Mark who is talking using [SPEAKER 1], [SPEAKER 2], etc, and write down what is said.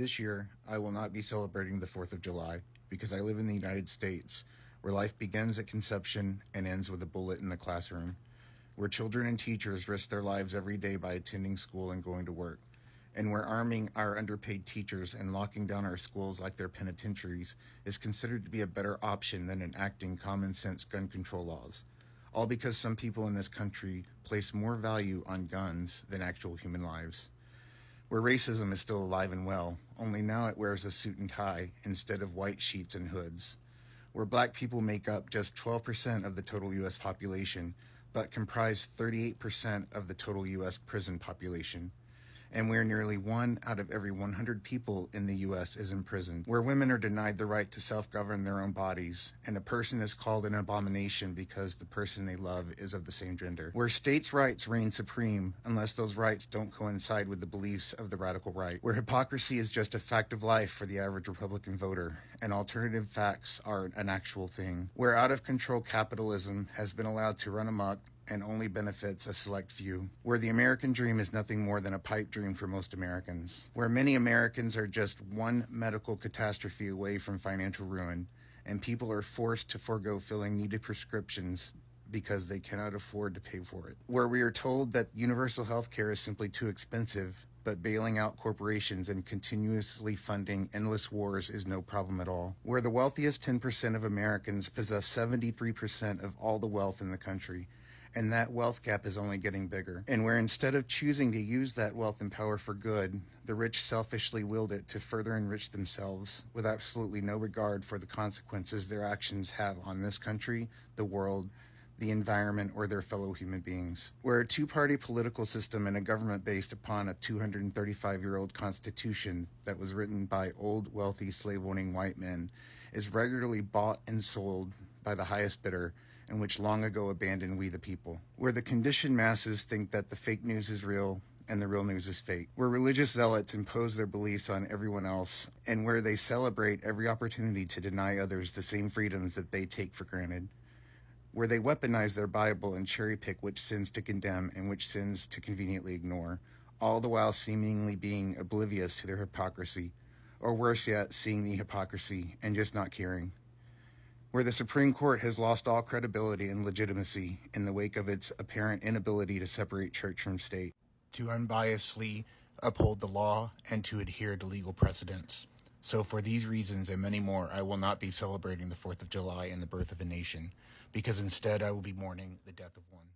[SPEAKER 1] This year, I will not be celebrating the 4th of July because I live in the United States, where life begins at conception and ends with a bullet in the classroom, where children and teachers risk their lives every day by attending school and going to work, and where arming our underpaid teachers and locking down our schools like they're penitentiaries is considered to be a better option than enacting common sense gun control laws. All because some people in this country place more value on guns than actual human lives. Where racism is still alive and well, only now it wears a suit and tie instead of white sheets and hoods. Where black people make up just 12% of the total U.S. population, but comprise 38% of the total U.S. prison population. And where nearly 1 out of every 100 people in the U.S. is imprisoned, where women are denied the right to self-govern their own bodies, and a person is called an abomination because the person they love is of the same gender, where states' rights reign supreme unless those rights don't coincide with the beliefs of the radical right, where hypocrisy is just a fact of life for the average Republican voter, and alternative facts are an actual thing, where out-of-control capitalism has been allowed to run amok and only benefits a select few, where the American dream is nothing more than a pipe dream for most Americans, where many Americans are just one medical catastrophe away from financial ruin, and people are forced to forego filling needed prescriptions because they cannot afford to pay for it, where we are told that universal health care is simply too expensive, but bailing out corporations and continuously funding endless wars is no problem at all, where the wealthiest 10% of Americans possess 73% of all the wealth in the country, and that wealth gap is only getting bigger, and where instead of choosing to use that wealth and power for good, the rich selfishly wield it to further enrich themselves with absolutely no regard for the consequences their actions have on this country, the world, the environment, or their fellow human beings. Where a two-party political system and a government based upon a 235-year-old constitution that was written by old, wealthy, slave-owning white men is regularly bought and sold by the highest bidder, and which long ago abandoned we the people, where the conditioned masses think that the fake news is real and the real news is fake, where religious zealots impose their beliefs on everyone else, and where they celebrate every opportunity to deny others the same freedoms that they take for granted, where they weaponize their Bible and cherry-pick which sins to condemn and which sins to conveniently ignore, all the while seemingly being oblivious to their hypocrisy, or worse yet, seeing the hypocrisy and just not caring, where the Supreme Court has lost all credibility and legitimacy in the wake of its apparent inability to separate church from state, to unbiasedly uphold the law and to adhere to legal precedents. So for these reasons and many more, I will not be celebrating the 4th of July and the birth of a nation, because instead I will be mourning the death of one.